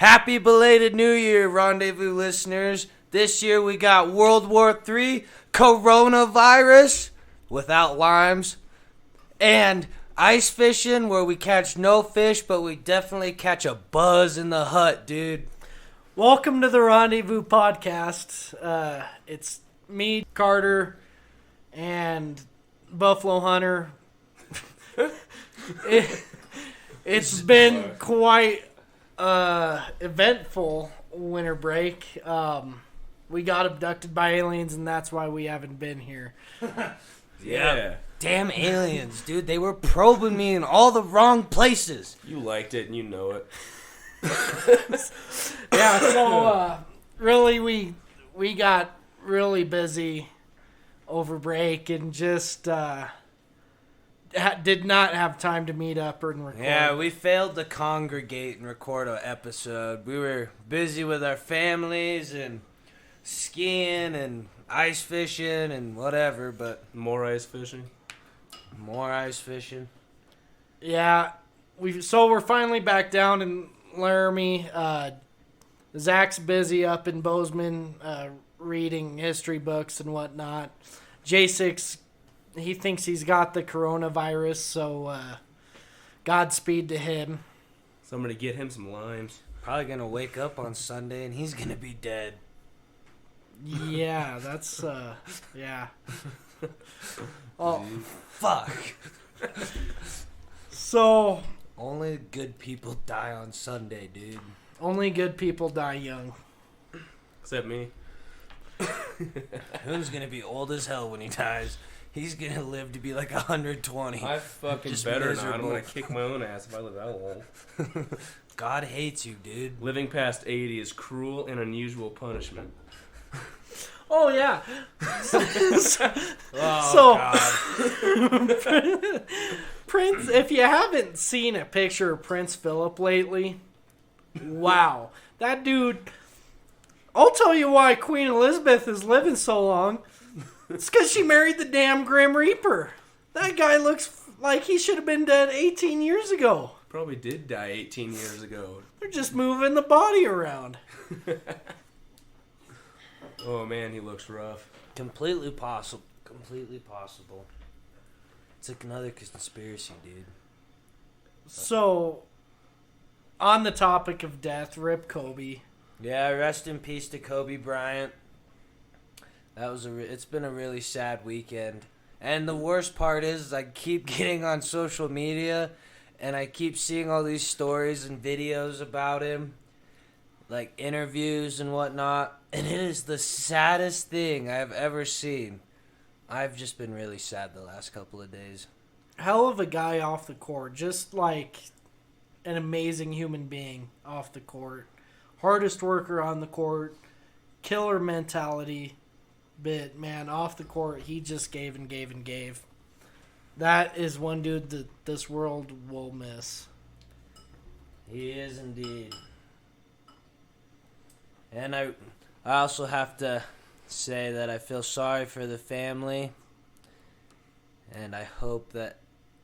Happy belated New Year, Rendezvous listeners. This year we got World War III, coronavirus, without limes, and ice fishing where we catch no fish, but we definitely catch a buzz in the hut, dude. Welcome to the Rendezvous podcast. It's me, Carter, and Buffalo Hunter. It's been quite eventful winter break. We got abducted by aliens, and that's why we haven't been here. Yeah. Damn aliens, dude. They were probing me in all the wrong places. You liked it, and you know it. Yeah, so really we got really busy over break and just did not have time to meet up and record. Yeah, we failed to congregate and record an episode. We were busy with our families and skiing and ice fishing and whatever, but More ice fishing. more ice fishing. Yeah, we're finally back down in Laramie. Zach's busy up in Bozeman reading history books and whatnot. J6, he thinks he's got the coronavirus, so Godspeed to him. Somebody get him some limes. Probably gonna wake up on Sunday and he's gonna be dead. Yeah, that's yeah. Oh, Fuck. so Only good people die on Sunday, dude. only good people die young. Except me. Who's gonna be old as hell when he dies? He's gonna live to be like 120. I fucking Just better not. miserable. I'm gonna kick my own ass if I live that long. God hates you, dude. Living past 80 is cruel and unusual punishment. Oh yeah. God. Prince, if you haven't seen a picture of Prince Philip lately, wow. That dude, I'll tell you why Queen Elizabeth is living so long. It's because she married the damn Grim Reaper. That guy looks like he should have been dead 18 years ago. Probably did die 18 years ago. They're just moving the body around. Oh man, he looks rough. Completely possible. Completely possible. It's like another conspiracy, dude. So, on the topic of death, rip Kobe. Yeah, rest in peace to Kobe Bryant. That was it's been a really sad weekend. And the worst part is I keep getting on social media and I keep seeing all these stories and videos about him, like interviews and whatnot, and it is the saddest thing I've ever seen. I've just been really sad the last couple of days. Hell of a guy off the court. Just like an amazing human being off the court. Hardest worker on the court. Killer mentality. But, man, off the court, he just gave and gave and gave. That is one dude that this world will miss. He is indeed. And I also have to say that I feel sorry for the family. And I hope that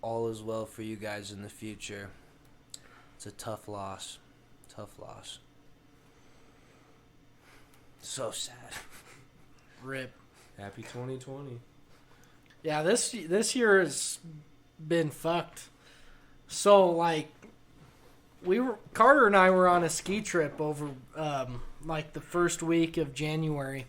all is well for you guys in the future. It's a tough loss. Tough loss. So sad. Rip. Happy 2020. Yeah, this year has been fucked. So, like, Carter and I were on a ski trip over, like, the first week of January.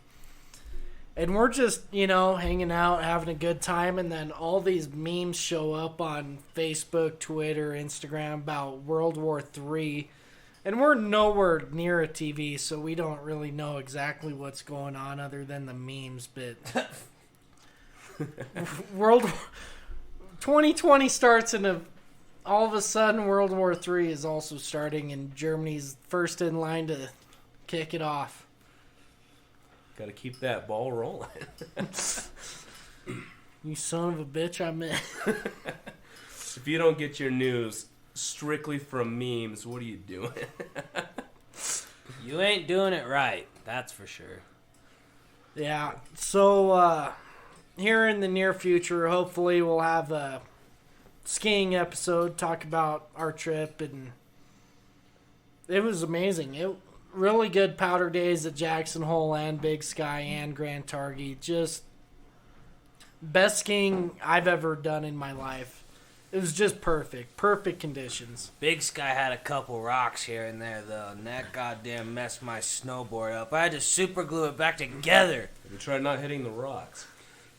And we're just, hanging out, having a good time, and then all these memes show up on Facebook, Twitter, Instagram about World War III. And we're nowhere near a TV, so we don't really know exactly what's going on other than the memes, but 2020 starts and all of a sudden World War III is also starting and Germany's first in line to kick it off. Got to keep that ball rolling. You son of a bitch, I meant. If you don't get your news strictly from memes, what are you doing? You ain't doing it right, that's for sure. Yeah, so here in the near future, hopefully we'll have a skiing episode, talk about our trip and It was amazing. It really good powder days at Jackson Hole and Big Sky and Grand Targhee. Just best skiing I've ever done in my life. It was just perfect. Perfect conditions. Big Sky had a couple rocks here and there, though, and that goddamn messed my snowboard up. I had to super glue it back together. Have you tried not hitting the rocks?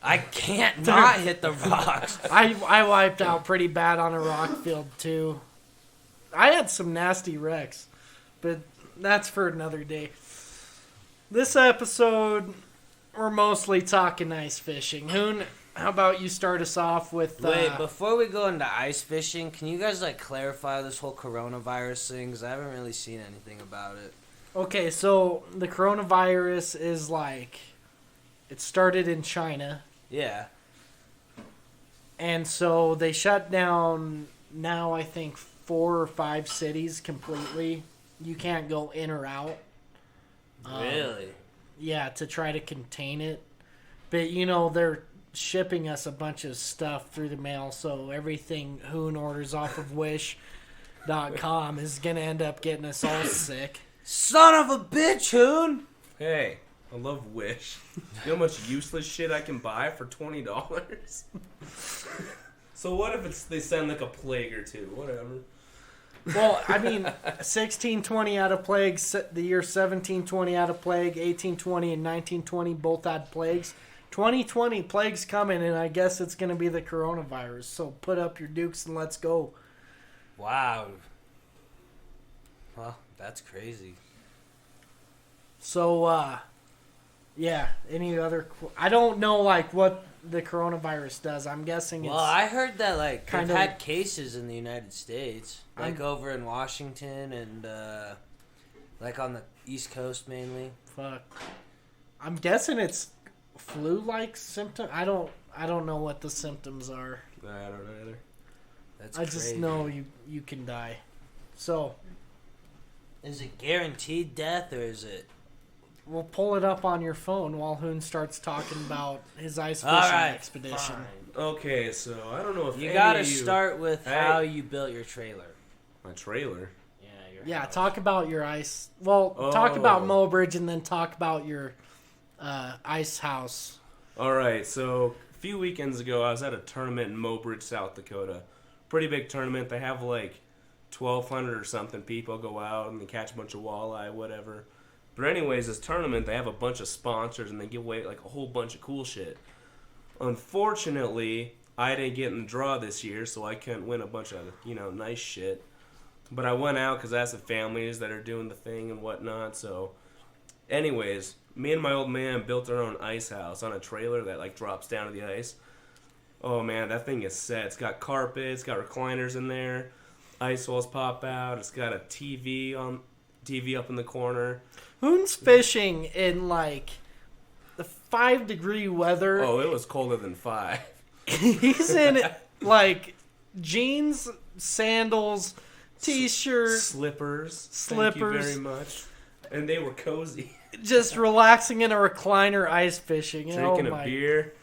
I can't not hit the rocks. I wiped out pretty bad on a rock field, too. I had some nasty wrecks, but that's for another day. This episode, we're mostly talking ice fishing. Hoon, how about you start us off with... Wait, before we go into ice fishing, can you guys, clarify this whole coronavirus thing? Because I haven't really seen anything about it. Okay, so the coronavirus is it started in China. Yeah. And so they shut down now, I think, 4 or 5 cities completely. You can't go in or out. Really? Yeah, to try to contain it. But, they're shipping us a bunch of stuff through the mail, so everything Hoon orders off of Wish.com is going to end up getting us all sick. Son of a bitch, Hoon! Hey, I love Wish. You know how much useless shit I can buy for $20? So what if they send a plague or two? Whatever. Well, I mean, 1620 out of plague, the year 1720 out of plague, 1820 and 1920 both had plagues. 2020 plague's coming, and I guess it's going to be the coronavirus. So put up your dukes and let's go. Wow. Well, that's crazy. So, yeah, any other... I don't know, what the coronavirus does. I'm guessing it's... Well, I heard that, kind they've of- had cases in the United States. Over in Washington and, on the East Coast mainly. Fuck. I'm guessing it's flu-like symptom. I don't know what the symptoms are. I don't know either. That's I crazy. just know you can die. So... Is it guaranteed death, or is it... We'll pull it up on your phone while Hoon starts talking about his ice fishing expedition. Fine. Okay, so I don't know if You any gotta of start with Hey. how you built your trailer. My trailer? Yeah, your Yeah, house. talk about your ice... Well, talk about Oh. Mowbridge and then talk about your ice house. Alright, so a few weekends ago I was at a tournament in Mowbridge, South Dakota. Pretty big tournament. They have 1,200 or something people go out and they catch a bunch of walleye, whatever. But anyways, this tournament, they have a bunch of sponsors and they give away a whole bunch of cool shit. Unfortunately, I didn't get in the draw this year, so I couldn't win a bunch of, nice shit. But I went out because I have some families that are doing the thing and whatnot, so... Anyways, me and my old man built our own ice house on a trailer that drops down to the ice. Oh man, that thing is set. It's got carpet, it's got recliners in there, ice walls pop out, it's got a TV up in the corner. Hoon's fishing in the 5-degree weather. Oh, it was colder than 5. He's in jeans, sandals, t-shirt, Slippers. Thank you very much. And they were cozy. just relaxing in a recliner ice fishing. Drinking a beer.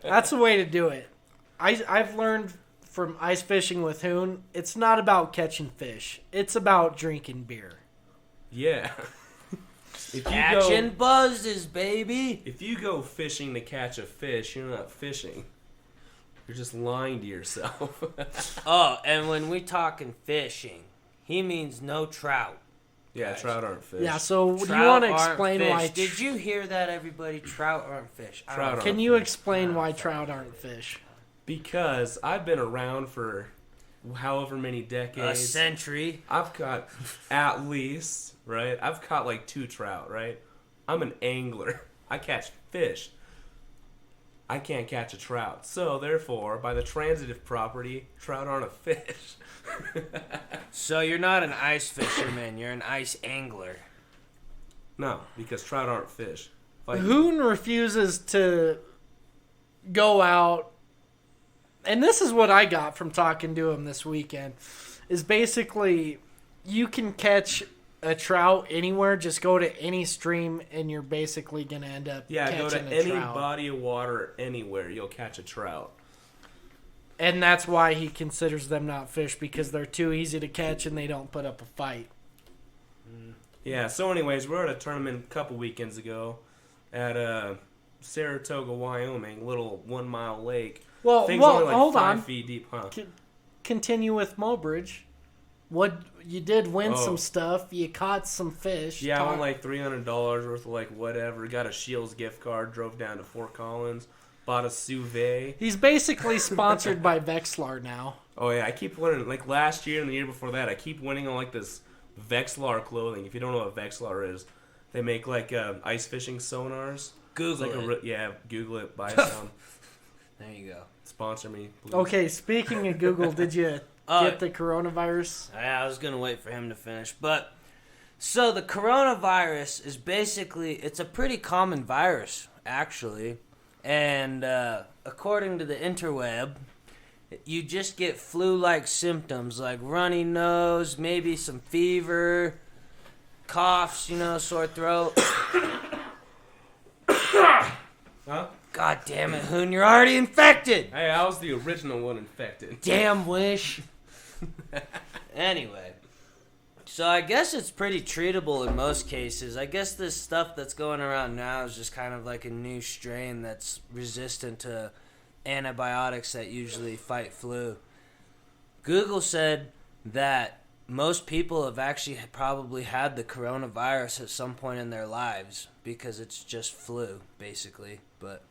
That's the way to do it. I've learned from ice fishing with Hoon, it's not about catching fish. It's about drinking beer. Yeah. Catching buzzes, baby. If you go fishing to catch a fish, you're not fishing. You're just lying to yourself. Oh, and when we talking fishing, he means no trout. Yeah, Guys. trout aren't fish. Yeah, so do you Trout want to aren't explain fish. why... Did you hear that, everybody? Trout aren't fish. Trout aren't Can you fish. explain why trout aren't fish? Because I've been around for however many A decades. century. I've caught at least, right? I've caught 2 trout, right? I'm an angler. I catch fish. I can't catch a trout. So, therefore, by the transitive property, trout aren't a fish. So you're not an ice fisherman. You're an ice angler. No, because trout aren't fish. Hoon refuses to go out, and this is what I got from talking to him this weekend, is basically you can catch a trout anywhere, just go to any stream, and you're basically going to end up catching go to a any trout. body of water anywhere, you'll catch a trout. And that's why he considers them not fish, because they're too easy to catch and they don't put up a fight. Yeah, so anyways, we were at a tournament a couple weekends ago at Saratoga, Wyoming, little 1 mile lake. Well, Thing's only like hold 5 on. feet deep, huh? Continue with Mobridge. What you did win Oh. some stuff. You caught some fish. Yeah, I won like $300 worth of like whatever. Got a Shields gift card, drove down to Fort Collins, bought a sous vide. He's basically sponsored by Vexlar now. Oh yeah, I keep winning. Like last year and the year before that, I keep winning on like this Vexlar clothing. If you don't know what Vexlar is, they make like ice fishing sonars. Google like it. Yeah, Google it. Buy some. There you go. Sponsor me, please. Okay, speaking of Google, did you get the coronavirus? I was going to wait for him to finish. But, so the coronavirus is basically, it's a pretty common virus, actually. And according to the interweb, you just get flu-like symptoms like runny nose, maybe some fever, coughs, sore throat. Huh? God damn it, Hoon, you're already infected! Hey, I was the original one infected. Damn wish. Anyway, so I guess it's pretty treatable in most cases. I guess this stuff that's going around now is just kind of like a new strain that's resistant to antibiotics that usually fight flu. Google said that most people have actually probably had the coronavirus at some point in their lives because it's just flu, basically. But,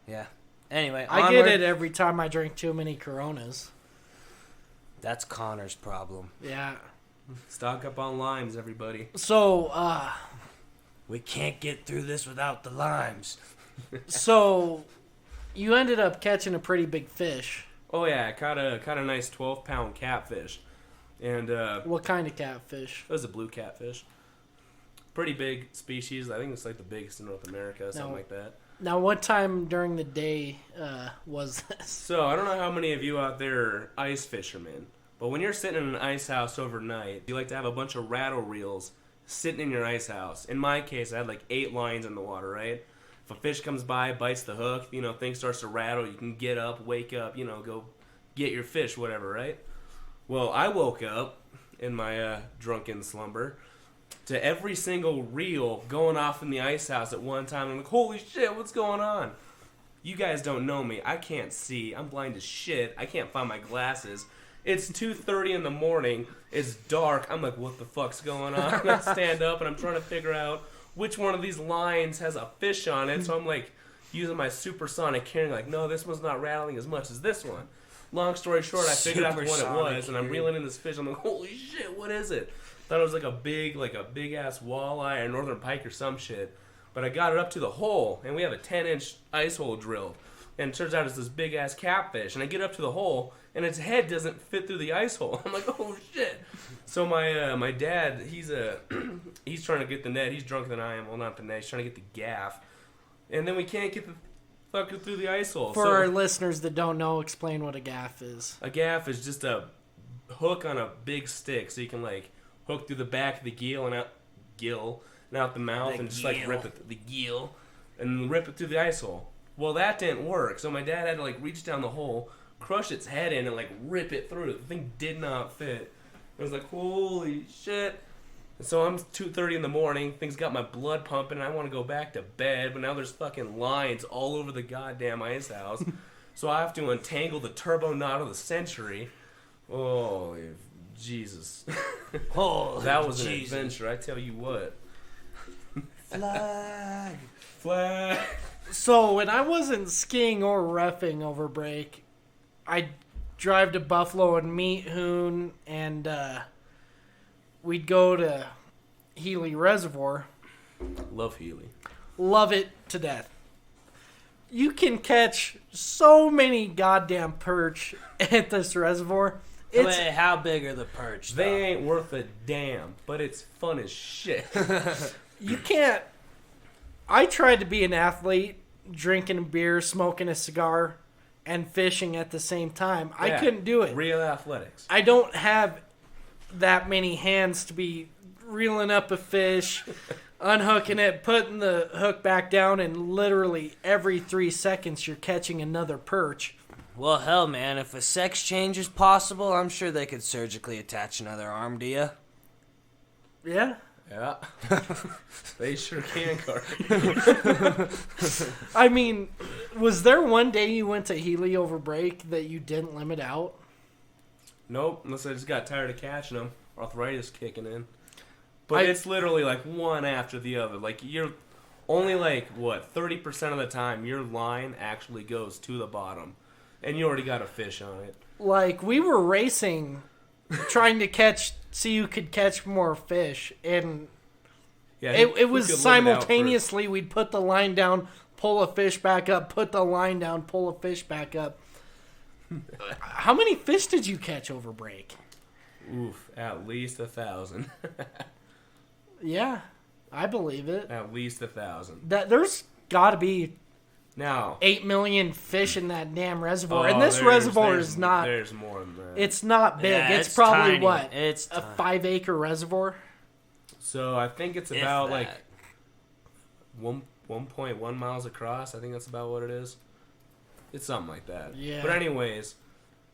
yeah. Anyway, I get it every time I drink too many Coronas. That's Connor's problem. Yeah. Stock up on limes, everybody. So, We can't get through this without the limes. so you ended up catching a pretty big fish. Oh yeah, I caught a nice 12-pound catfish, and What kind of catfish? it was a blue catfish. Pretty big species. I think it's like the biggest in North America, something like that. Now, what time during the day was this? So I don't know how many of you out there are ice fishermen, but when you're sitting in an ice house overnight, you like to have a bunch of rattle reels sitting in your ice house. In my case, I had like 8 lines in the water, right? If a fish comes by, bites the hook, thing starts to rattle, you can get up, wake up, go get your fish, whatever, right? Well, I woke up in my drunken slumber to every single reel going off in the ice house at one time. I'm like, holy shit, what's going on? You guys don't know me. I can't see. I'm blind as shit. I can't find my glasses. It's 2:30 in the morning. It's dark. I'm like, what the fuck's going on? And I stand up and I'm trying to figure out which one of these lines has a fish on it. So I'm like using my supersonic hearing, like, no, this one's not rattling as much as this one. Long story short, I figured out what it was, and I'm reeling in this fish. I'm like, holy shit, what is it? Thought it was like a big ass walleye or northern pike or some shit. But I got it up to the hole, and we have a 10-inch ice hole drilled. And it turns out it's this big ass catfish. And I get up to the hole, and its head doesn't fit through the ice hole. I'm like, oh shit. So my dad, he's trying to get the net. He's drunker than I am. Well, not the net. He's trying to get the gaff. And then we can't get the fucker through the ice hole. For our listeners that don't know, explain what a gaff is. A gaff is just a hook on a big stick, so you can like hook through the back of the gill and out the mouth and just like rip it the gill and rip it through the ice hole. Well, that didn't work, so my dad had to like reach down the hole, crush its head in, and like rip it through. The thing did not fit. I was like, holy shit. And so I'm 2:30 in the morning, things got my blood pumping, and I want to go back to bed, but now there's fucking lines all over the goddamn ice house. So I have to untangle the turbo knot of the century. Oh, Jesus. Oh, That was an Jesus. adventure, I tell you what. Flag. Flag. So when I wasn't skiing or reffing over break, I'd drive to Buffalo and meet Hoon, and we'd go to Healy Reservoir. Love Healy. Love it to death. You can catch so many goddamn perch at this reservoir. It's, Wait, how big are the perch? They though? ain't worth a damn, but it's fun as shit. you can't. I tried to be an athlete, drinking a beer, smoking a cigar, and fishing at the same time. I couldn't do it. Real athletics. I don't have that many hands to be reeling up a fish, unhooking it, putting the hook back down, and literally every 3 seconds you're catching another perch. Well, hell, man, if a sex change is possible, I'm sure they could surgically attach another arm to you. Yeah. Yeah. They sure can, Carter. I mean, was there one day you went to Healy over break that you didn't limit out? Nope, unless I just got tired of catching them. Arthritis kicking in. But it's literally like one after the other. Like, you're only like, what, 30% of the time your line actually goes to the bottom. And you already got a fish on it. Like, we were racing, trying to see who could catch more fish. And Yeah, it was simultaneously, we'd put the line down, pull a fish back up, put the line down, pull a fish back up. How many fish did you catch over break? Oof, at least 1,000. Yeah, I believe it. At least 1,000. There's got to be Now 8 million fish in that damn reservoir, and this reservoir is not. There's more than that. It's not big. Yeah, it's probably tiny. what? It's a 5-acre reservoir. So I think it's about like 1.1 miles across. I think that's about what it is. It's something like that. Yeah. But anyways,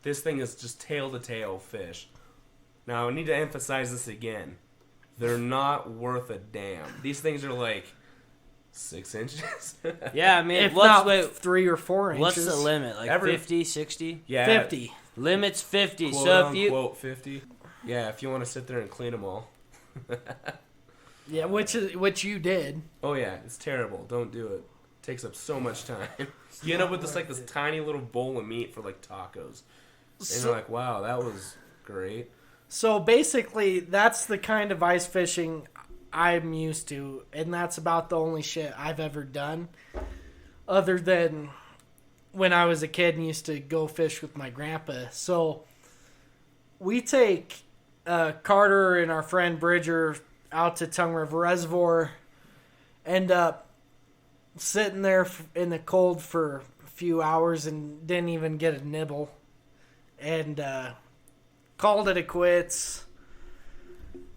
this thing is just tail to tail fish. Now I need to emphasize this again. They're not worth a damn. These things are like 6 inches. Yeah, I mean, If not wait, 3 or 4 inches. what's the limit? Like 50, 60? Yeah. 50. Limit's 50. Quote So if you unquote 50. Yeah, if you want to sit there and clean them all. Yeah, which you did. Oh yeah, it's terrible. Don't do it. Takes up so much time. You end up with this tiny little bowl of meat for like tacos. And you're like, wow, that was great. So basically, that's the kind of ice fishing I'm used to, and that's about the only shit I've ever done. Other than when I was a kid and used to go fish with my grandpa. So we take Carter and our friend Bridger out to Tongue River Reservoir, end up sitting there in the cold for a few hours and didn't even get a nibble. And called it a quits.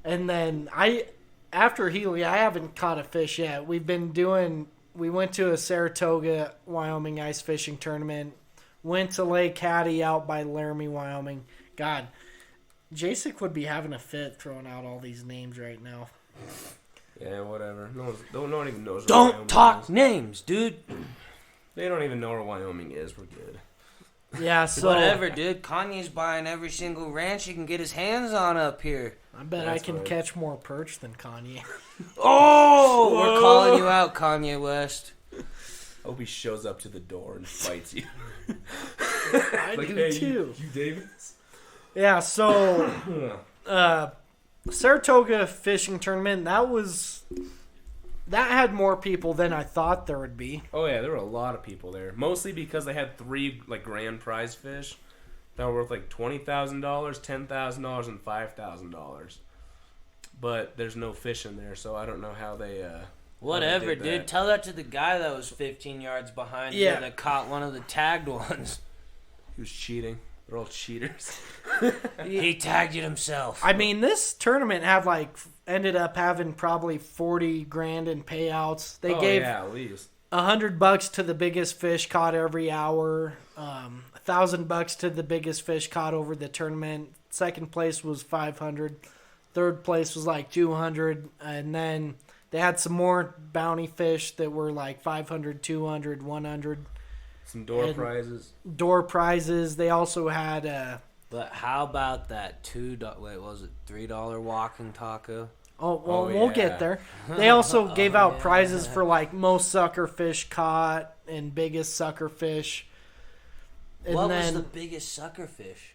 And then after Healy, I haven't caught a fish yet. We went to a Saratoga, Wyoming ice fishing tournament. Went to Lake Hattie out by Laramie, Wyoming. God, Jacek would be having a fit throwing out all these names right now. Yeah, whatever. No one even knows where don't Wyoming talk is. names, dude. They don't even know where Wyoming is. We're good. Yeah, so Whatever, dude. Kanye's buying every single ranch he can get his hands on up here. I bet That's I can right. catch more perch than Kanye. Oh, we're calling you out, Kanye West. Hope he shows up to the door and fights you. I do hey, too. You Davis? Yeah, so Saratoga fishing tournament, that had more people than I thought there would be. Oh yeah, there were a lot of people there. Mostly because they had 3 grand prize fish that were worth $20,000, $10,000, and $5,000. But there's no fish in there, so I don't know how they. Whatever, did dude. that. Tell that to the guy that was 15 yards behind you that caught one of the tagged ones. He was cheating. They're all cheaters. He tagged it himself. I mean, this tournament ended up having probably 40 grand in payouts. They gave at least $100 to the biggest fish caught every hour, $1,000 to the biggest fish caught over the tournament. Second place was 500. Third place was like 200, and then they had some more bounty fish that were like 500, 200, 100. some door prizes. Door prizes. They also had But how about that $3 walking taco? Oh, well, Oh, we'll yeah. get there. They also gave out yeah. prizes for, like, most sucker fish caught and biggest sucker fish. And What then, was the biggest sucker fish?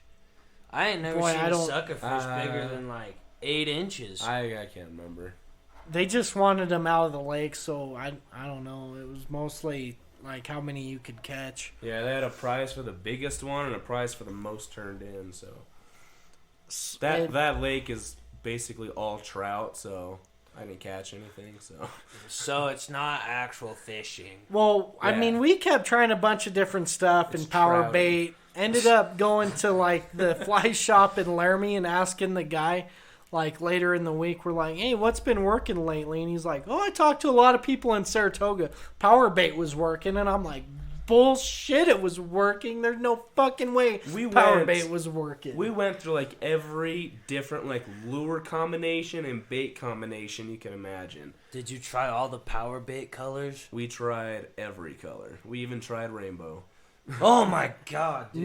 I ain't never Boy, seen I a don't- sucker fish bigger than like 8 inches. I can't remember. they just wanted them out of the lake, so I don't know. It was mostly, like, how many you could catch. Yeah, they had a prize for the biggest one and a prize for the most turned in. So that lake is basically all trout. So I didn't catch anything. So it's not actual fishing. Well, I Yeah. mean, we kept trying a bunch of different stuff It's and power trouty. bait. Ended up going to, like, the fly shop in Laramie and asking the guy, like, later in the week, we're like, hey, what's been working lately? And he's like, oh, I talked to a lot of people in Saratoga. Power bait was working. And I'm like, bullshit. It was working. There's no fucking way power bait was working. We went through like every different like lure combination and bait combination you can imagine. Did you try all the power bait colors? We tried every color. We even tried rainbow. Oh my god, dude.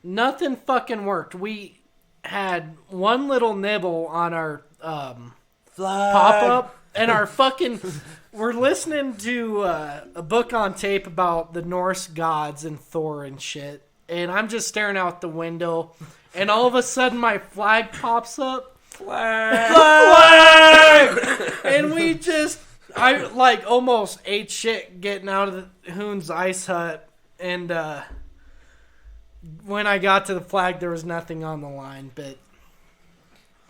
Nothing fucking worked. We had one little nibble on our pop-up, and our fucking... We're listening to a book on tape about the Norse gods and Thor and shit, and I'm just staring out the window, and all of a sudden my flag pops up. Flag! And we just... I, like, almost ate shit getting out of the Hoon's ice hut, and when I got to the flag, there was nothing on the line, but...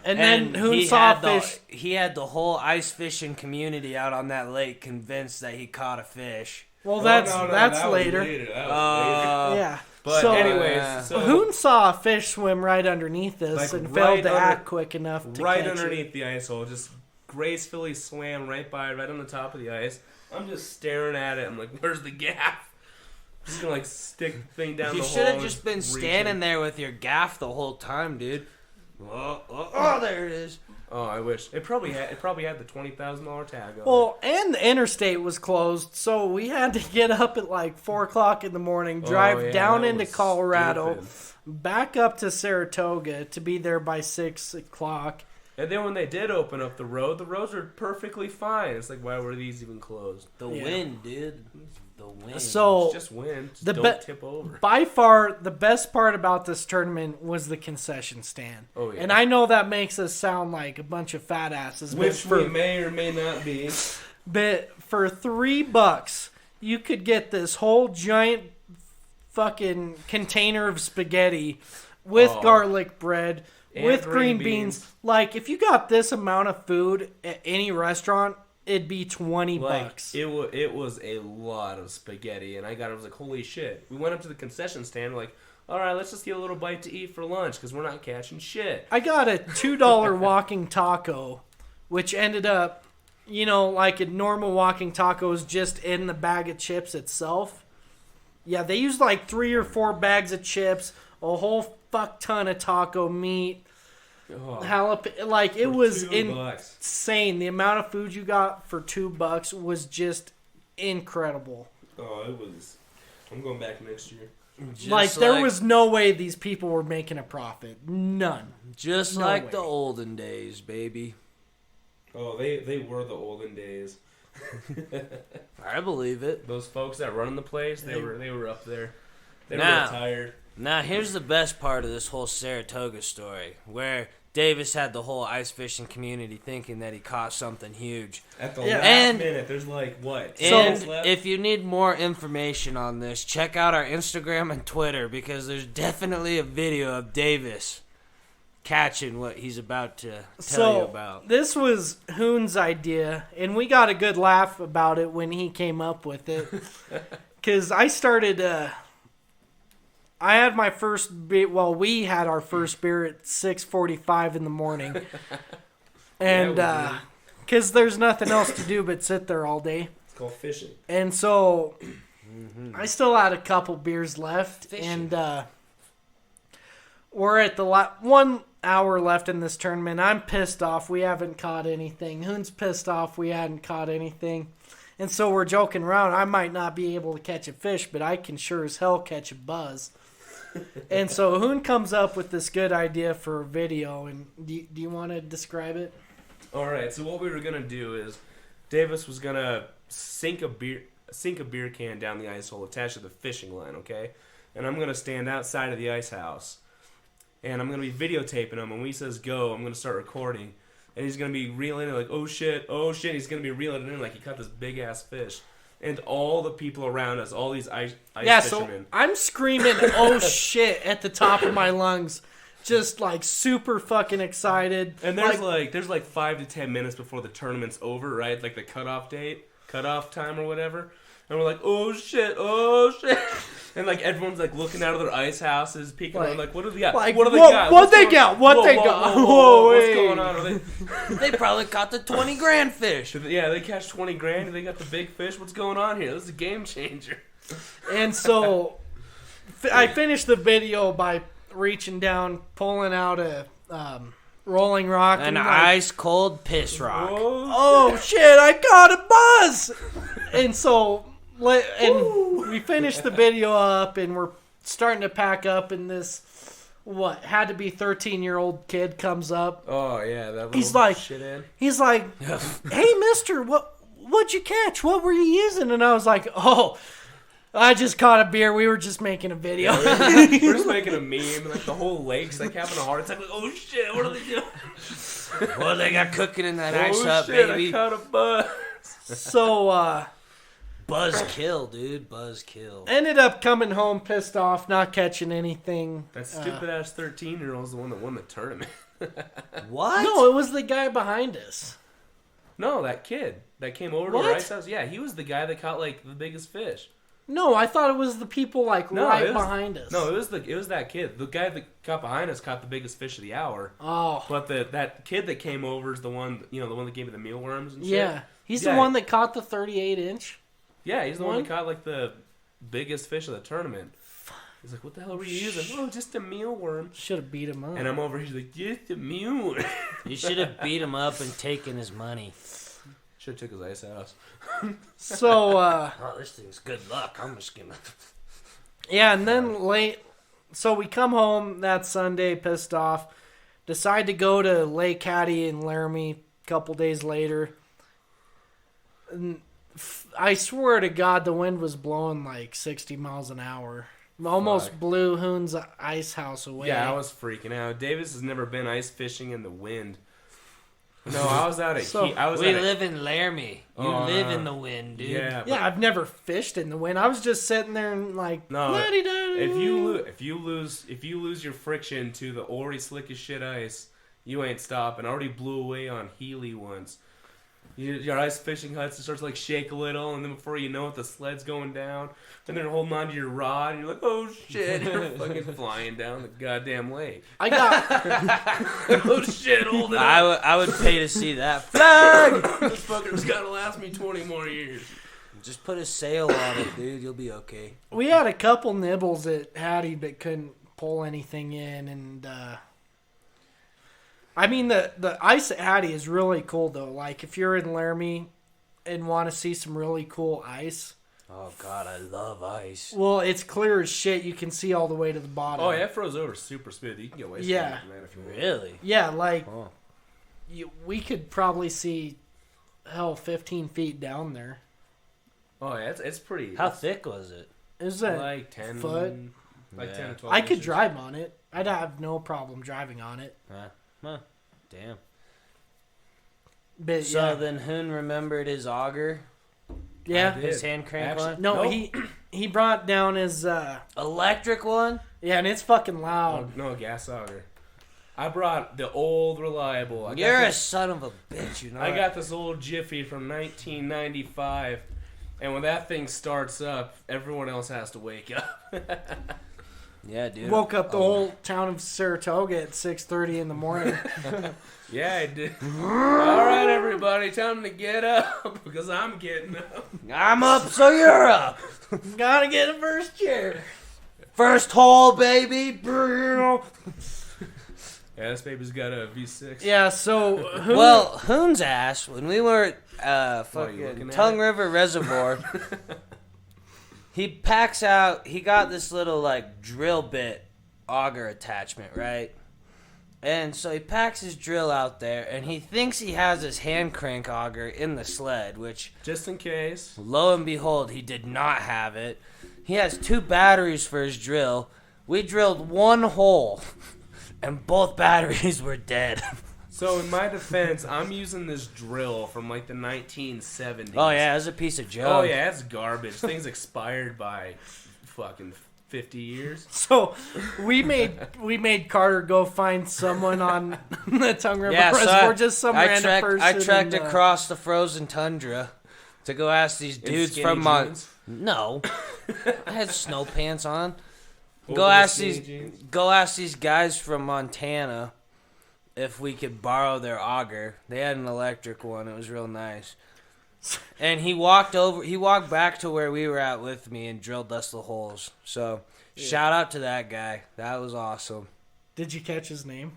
And then Hoon saw a fish. He had the whole ice fishing community out on that lake convinced that he caught a fish. Well, that's later. Yeah. But so, anyways, Hoon saw a fish swim right underneath us and failed to act quick enough to right catch underneath it. the ice hole. Just gracefully swam right by, right on the top of the ice. I'm just staring at it. I'm like, where's the gaff? Just gonna like stick the thing down the hole. You should have just been standing there with your gaff the whole time, dude. Oh, there it is. Oh, I wish. It probably had the $20,000 tag on it. Well, and the interstate was closed, so we had to get up at like 4 o'clock in the morning, drive down into Colorado, back up to Saratoga to be there by 6 o'clock. And then when they did open up the roads were perfectly fine. It's like, why were these even closed? The wind, dude. The wind. So it's just wind. Just don't tip over. By far, the best part about this tournament was the concession stand. Oh, yeah. And I know that makes us sound like a bunch of fat asses. Which we may or may not be. But for $3, you could get this whole giant fucking container of spaghetti with garlic bread, with green beans. Like, if you got this amount of food at any restaurant, it'd be $20. It was a lot of spaghetti, and I was like, holy shit. We went up to the concession stand, like, all right, let's just get a little bite to eat for lunch, because we're not catching shit. I got a $2 walking taco, which ended up, like a normal walking taco is just in the bag of chips itself. Yeah, they used like 3 or 4 bags of chips, a whole fuck ton of taco meat, jalapeno. Like, it was insane. The amount of food you got for $2 was just incredible. Oh, it was. I'm going back next year. There was no way these people were making a profit. None. Just no like way. the olden days, baby. Oh, they were the olden days. I believe it. Those folks that run the place, they were up there. They were retired. Now, here's the best part of this whole Saratoga story, where Davis had the whole ice fishing community thinking that he caught something huge. At the last minute, there's like, what? And if you need more information on this, check out our Instagram and Twitter, because there's definitely a video of Davis catching what he's about to tell you about. This was Hoon's idea, and we got a good laugh about it when he came up with it. Because I started... I had my first beer. Well, we had our first beer at 6:45 in the morning, and because there's nothing else to do but sit there all day. It's called fishing. And so, I still had a couple beers left, and we're at the 1 hour left in this tournament. I'm pissed off. We haven't caught anything. Hoon's pissed off. We hadn't caught anything. And so we're joking around. I might not be able to catch a fish, but I can sure as hell catch a buzz. And so Hoon comes up with this good idea for a video. And do you want to describe it? All right. So what we were gonna do is, Davis was gonna sink a beer can down the ice hole attached to the fishing line. Okay, and I'm gonna stand outside of the ice house, and I'm gonna be videotaping him. And when he says go, I'm gonna start recording. And he's going to be reeling in like, oh shit. He's going to be reeling it in like he caught this big ass fish. And all the people around us, all these ice fishermen. So I'm screaming, oh shit, at the top of my lungs. Just like super fucking excited. And there's like 5 to 10 minutes before the tournament's over, right? Like the cutoff time or whatever. And we're like, oh shit. And like everyone's like looking out of their ice houses, peeking around, like, what do they got? Like, what do they got? What they got? What they got? Whoa, what's going on? They probably caught the 20 grand fish. Yeah, they catch 20 grand and they got the big fish. What's going on here? This is a game changer. And so I finished the video by reaching down, pulling out a Rolling Rock. An like, ice cold piss rock. oh shit, I caught a buzz! And so, we finished the video up, and we're starting to pack up, and this, what, had to be 13-year-old kid comes up. Oh, yeah. That He's like, shit in. he's like, hey, mister, what'd you catch? What were you using? And I was like, oh, I just caught a beer. We were just making a video. We're just making a meme. Like, the whole lake's, like, having a heart attack. Like, oh, shit, what are they doing? What they got cooking in that ice Oh, hut, shit, baby? I caught a buzz. So, Buzzkill, dude. Buzzkill. ended up coming home pissed off, not catching anything. That stupid-ass 13-year-old's the one that won the tournament. What? No, it was the guy behind us. No, that kid that came over to What? our ice house. Yeah, he was the guy that caught, like, the biggest fish. No, I thought it was the people like No, right it was- behind us. No, it was that kid. The guy that caught behind us caught the biggest fish of the hour. Oh, But that kid that came over is the one, the one that gave me the mealworms and shit. yeah. He's the Yeah. one that caught the 38-inch. Yeah, he's the one One? that caught like the biggest fish of the tournament. He's like, "What the hell were you using?" Oh, just a mealworm. Should have beat him up. And I'm over here, he's like, "Just a mealworm." You should have beat him up and taken his money. Should have took his ice house. So, Oh, this thing's good luck. I'm just gonna. yeah, and then so we come home that Sunday pissed off, decide to go to Lake Hattie in Laramie a couple days later. And I swear to God, the wind was blowing like 60 miles an hour. Almost Fuck. blew Hoon's ice house away. Yeah, I was freaking out. Davis has never been ice fishing in the wind. No, I was out at So, I was We at a- live in Laramie. You Oh, live in the wind, dude. Yeah, but Yeah, I've never fished in the wind. I was just sitting there and like, No, la-di-da-di. if you lose your friction to the already slick as shit ice, you ain't stopping. I already blew away on Healy once. Your ice fishing hut starts like shake a little, and then before you know it, the sled's going down, and they're holding on to your rod, and you're like, "Oh shit!" You're fucking flying down the goddamn lake. I got Oh shit! Hold it up. I would pay to see that flag. This fucker's gotta last me 20 more years. Just put a sail on it, dude. You'll be okay. we had a couple nibbles at Hattie, but couldn't pull anything in. And I mean, the ice at Hattie is really cool though. Like if you're in Laramie and want to see some really cool ice, Oh God, I love ice. well, it's clear as shit. You can see all the way to the bottom. Oh yeah, it froze over super smooth. You can get wasted Yeah. from that if you want. Really? Yeah, like Oh. we could probably see 15 feet down there. Oh yeah, it's pretty. How thick was it? Is it? like 10 foot? Like Yeah. 10 to 12. I could inches. drive on it. I'd have no problem driving on it. Huh. Damn. But So yeah, then Hoon remembered his auger, yeah. I did. his hand crank Actually- one, No, Nope. he brought down his electric one. yeah, and it's fucking Oh, loud. no, gas auger. I brought the old reliable. You're a son of a bitch, you know. I got this old Jiffy from 1995, and when that thing starts up, everyone else has to wake up. Yeah, dude. Woke up the whole town of Saratoga at 6:30 in the morning. Yeah, I did. All right, everybody, time to get up because I'm getting up. I'm up, so you're up. Gotta get a first chair. First hole, baby. Yeah, this baby's got a V6. Yeah, so who? Well, Hoon's ass, when we were at What, you looking fucking at Tongue it? River Reservoir, he packs out, he got this little, like, drill bit auger attachment, right? And so he packs his drill out there, and he thinks he has his hand crank auger in the sled, which, Just in case. lo and behold, he did not have it. He has 2 batteries for his drill. We drilled 1 hole, and both batteries were dead. So in my defense, I'm using this drill from like the 1970s. Oh, yeah, it was a piece of junk. Oh yeah, it's garbage. Thing's expired by fucking 50 years. So we made Carter go find someone on the Tongue River Yeah, so Reservoir, just some random person. I trekked and, across the frozen tundra to go ask these In dudes skinny from Mon. jeans? No, I had snow pants on. Go Over ask skinny these. jeans? Go ask these guys from Montana if we could borrow their auger. They had an electric one. It was real nice. And he walked back to where we were at with me and drilled us the holes. So, shout out to that guy. That was awesome. Did you catch his name?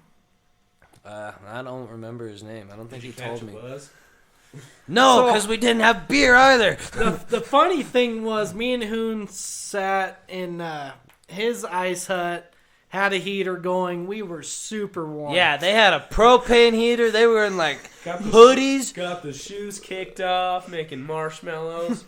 I don't remember his name. I don't think he told me. Buzz? No, because we didn't have beer either. The funny thing was, me and Hoon sat in his ice hut, had a heater going. We were super warm. Yeah, they had a propane heater. They were in like hoodies. Got the shoes kicked off, making marshmallows.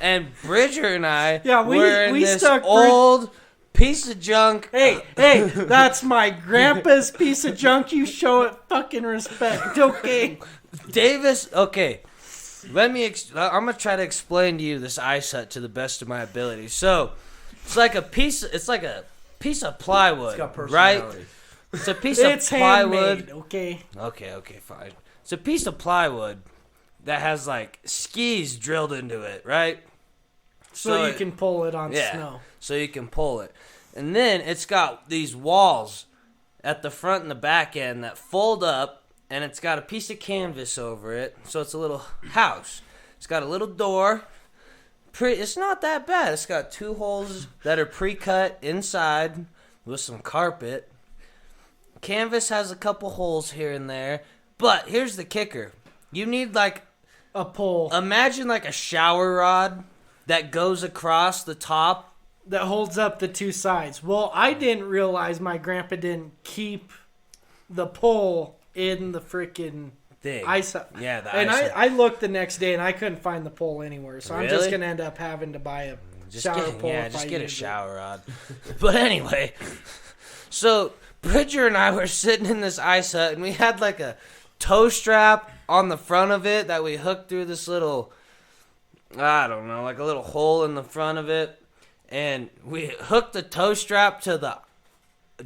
And Bridger and I we were in this stuck old piece of junk. Hey, that's my grandpa's piece of junk. You show it fucking respect, okay? Davis, okay. I'm gonna try to explain to you this ice hut to the best of my ability. So, it's like a piece of plywood, It's got right? personality. It's a piece of plywood. Handmade, okay. Okay, fine. It's a piece of plywood that has like skis drilled into it, right? So you can pull it on yeah, snow. so you can pull it. And then it's got these walls at the front and the back end that fold up, and it's got a piece of canvas over it, so it's a little house. It's got a little door. It's not that bad. It's got 2 holes that are pre-cut inside with some carpet. Canvas has a couple holes here and there, but here's the kicker. You need like a pole. Imagine like a shower rod that goes across the top. That holds up the 2 sides. Well, I didn't realize my grandpa didn't keep the pole in the freaking thing. Ice. Yeah, the and ice. I looked the next day and I couldn't find the pole anywhere. So I'm just Really? going to end up having to buy a shower pole. Yeah, if just I get a use it. shower rod. But anyway, so Bridger and I were sitting in this ice hut, and we had like a toe strap on the front of it that we hooked through this little, I don't know, like a little hole in the front of it. And we hooked the toe strap to the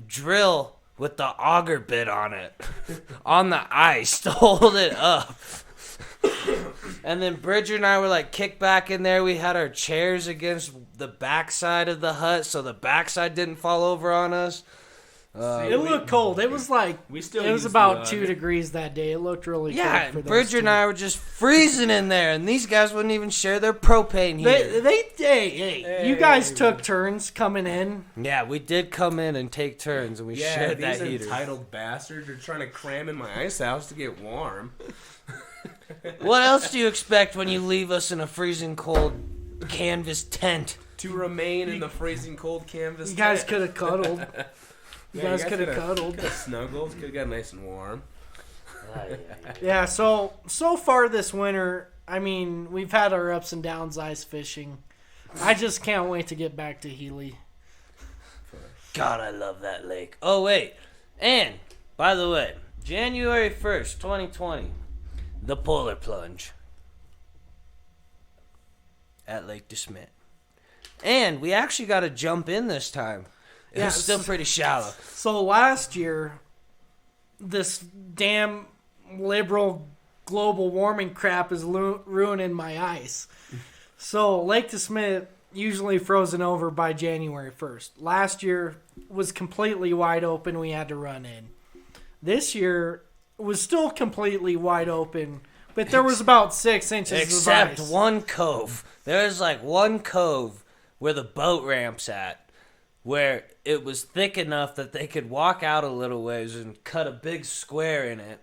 drill with the auger bit on it, on the ice to hold it up. And then Bridger and I were like kicked back in there. We had our chairs against the backside of the hut so the backside didn't fall over on us. It looked cold. It was like it was about 2 degrees that day. It looked really cold. Yeah, for those Bridger and 2. I were just freezing in there, and these guys wouldn't even share their propane heater. Hey, you guys took turns coming in. Yeah, we did come in and take turns, and we shared that these heater. entitled bastards are trying to cram in my ice house to get warm. What else do you expect when you leave us in a freezing cold canvas tent? To remain in the freezing cold canvas You guys tent. could have cuddled. You guys could have cuddled. Could have snuggled. Could have got nice and warm. Yeah, so far this winter, I mean, we've had our ups and downs ice fishing. I just can't wait to get back to Healy. God, I love that lake. Oh, wait. And, by the way, January 1st, 2020, the polar plunge at Lake DeSmet. And we actually got to jump in this time. It was still pretty shallow. So last year, this damn liberal global warming crap is ruining my ice. So Lake DeSmet usually frozen over by January 1st. Last year was completely wide open. We had to run in. This year was still completely wide open, but there was about 6 inches of ice. Except one cove. There's like one cove where the boat ramp's at, where it was thick enough that they could walk out a little ways and cut a big square in it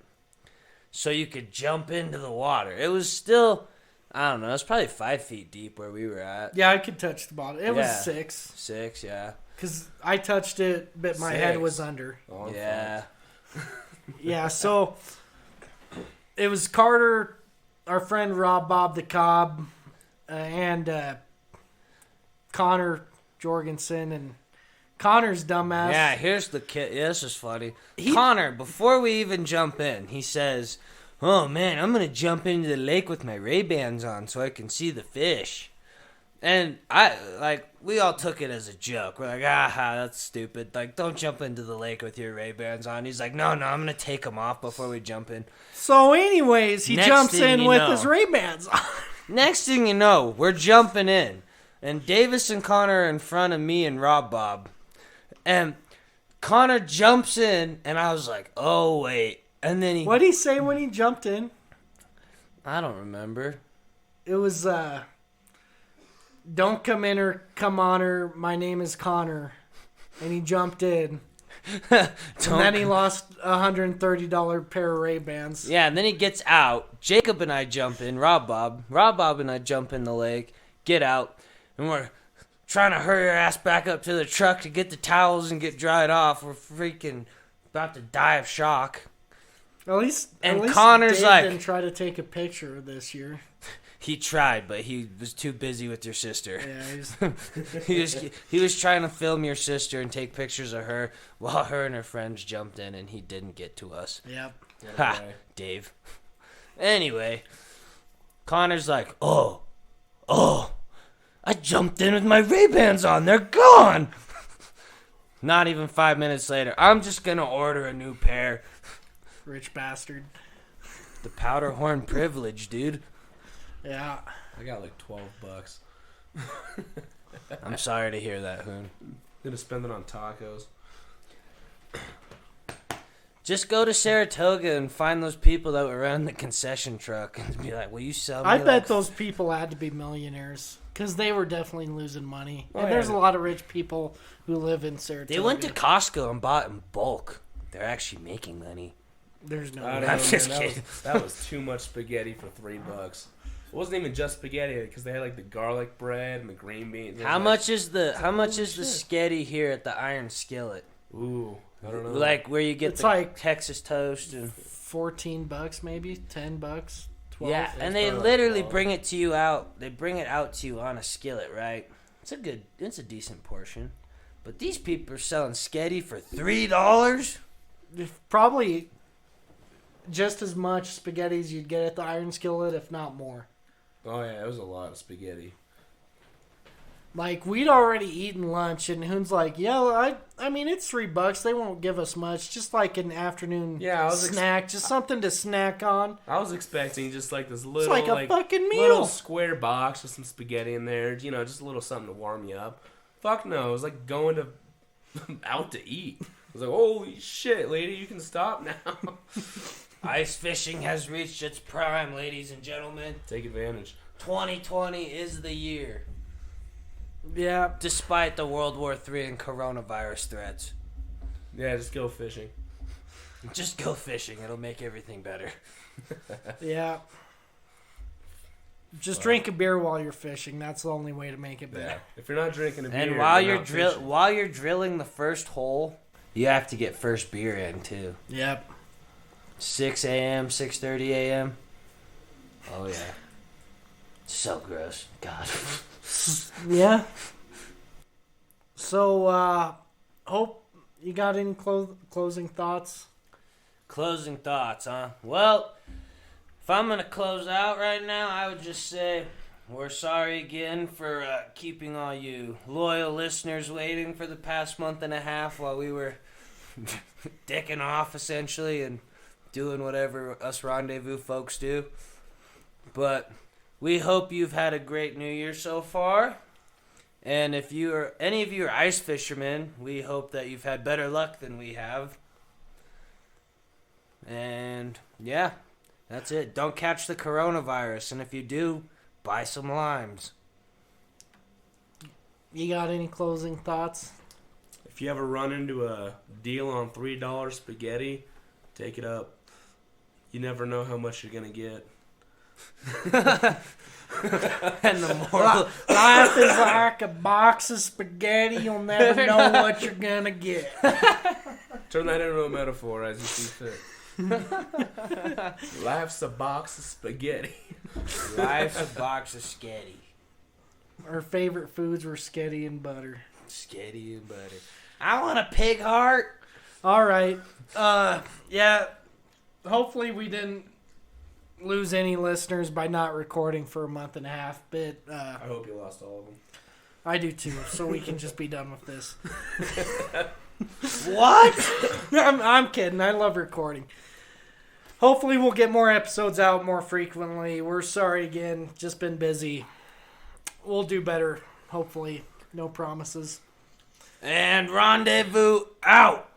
so you could jump into the water. It was still, I don't know, it was probably 5 feet deep where we were at. Yeah, I could touch the bottom. It was 6. 6, yeah. Because I touched it, but my head was under. Oh, Yeah. Yeah, so it was Carter, our friend Rob Bob the Cobb, and Connor Jorgensen, and Connor's dumbass. Yeah, here's the kid. Yeah, this is funny. Connor, before we even jump in, he says, "Oh man, I'm gonna jump into the lake with my Ray-Bans on so I can see the fish." And we all took it as a joke. We're like, that's stupid. Like, don't jump into the lake with your Ray-Bans on. He's like, no, I'm gonna take them off before we jump in. So, anyways, he jumps in with his Ray-Bans on. Next thing you know, we're jumping in, and Davis and Connor are in front of me and Rob Bob. And Connor jumps in, and I was like, oh, wait. And then What'd he say when he jumped in? I don't remember. It was, don't come in or come on her. My name is Connor. And he jumped in. And then he lost a $130 pair of Ray-Bans. Yeah, and then he gets out. Jacob and I jump in. Rob Bob and I jump in the lake. Get out. And we're trying to hurry our ass back up to the truck to get the towels and get dried off. We're freaking about to die of shock. At least Connor's Dave like, didn't try to take a picture this year. He tried, but he was too busy with your sister. Yeah, he was trying to film your sister and take pictures of her while her and her friends jumped in, and he didn't get to us. Yep. Ha, Dave. Anyway, Connor's like, oh, I jumped in with my Ray-Bans on. They're gone. Not even 5 minutes later, I'm just going to order a new pair. Rich bastard. The powder horn privilege, dude. Yeah. I got like $12. I'm sorry to hear that, Hoon. Gonna spend it on tacos. Just go to Saratoga and find those people that were running the concession truck and be like, will you sell me? I bet those people had to be millionaires because they were definitely losing money. Oh, and there's a lot of rich people who live in Saratoga. They went to Costco and bought in bulk. They're actually making money. There's no I way. don't know, I'm just man, kidding. That was too much spaghetti for $3. It wasn't even just spaghetti because they had like the garlic bread and the green beans. How much is the sketty here at the Iron Skillet? Ooh, I don't know. Like where you get It's the like Texas toast and $14 maybe, $10, 12. yeah, and they probably literally like bring it to you out. They bring it out to you on a skillet, right? It's a decent portion. But these people are selling sketty for $3. Probably just as much spaghetti as you'd get at the Iron Skillet, if not more. Oh yeah, it was a lot of spaghetti. Like, we'd already eaten lunch, and Hoon's like, yeah, I mean, it's $3. They won't give us much. Just like an afternoon snack. Just something to snack on. I was expecting just like this little, It's like a fucking meal. little square box with some spaghetti in there. You know, just a little something to warm you up. Fuck no, it was like going to out to eat. I was like, holy shit, lady, you can stop now. Ice fishing has reached its prime, ladies and gentlemen. Take advantage. 2020 is the year. Yeah. Despite the World War III and coronavirus threats. Yeah, just go fishing. Just go fishing. It'll make everything better. Yeah. Just drink a beer while you're fishing. That's the only way to make it better. Yeah. If you're not drinking a beer, And while you're you're drilling the first hole, you have to get first beer in too. Yep. 6 a.m., 6:30 a.m. Oh yeah. So gross. God. Yeah. So, Hope, you got any closing thoughts? Closing thoughts, huh? Well, if I'm going to close out right now, I would just say we're sorry again for keeping all you loyal listeners waiting for the past month and a half while we were dicking off, essentially, and doing whatever us Rendezvous folks do. But we hope you've had a great New Year so far. And if any of you are ice fishermen, we hope that you've had better luck than we have. And yeah, that's it. Don't catch the coronavirus. And if you do, buy some limes. You got any closing thoughts? If you ever run into a deal on $3 spaghetti, take it up. You never know how much you're going to get. And the moral, life is like a box of spaghetti. You'll never know what you're going to get. Turn that into a metaphor as you see fit. Life's a box of spaghetti. life's a box of sketty. Our favorite foods were sketty and butter. Sketty and butter. I want a pig heart. All right. Yeah. Hopefully we didn't lose any listeners by not recording for a month and a half, but I hope you lost all of them. I do too, so we can just be done with this. What? I'm kidding. I love recording. Hopefully we'll get more episodes out more frequently. We're sorry again. Just been busy. We'll do better, hopefully. No promises. And Rendezvous out.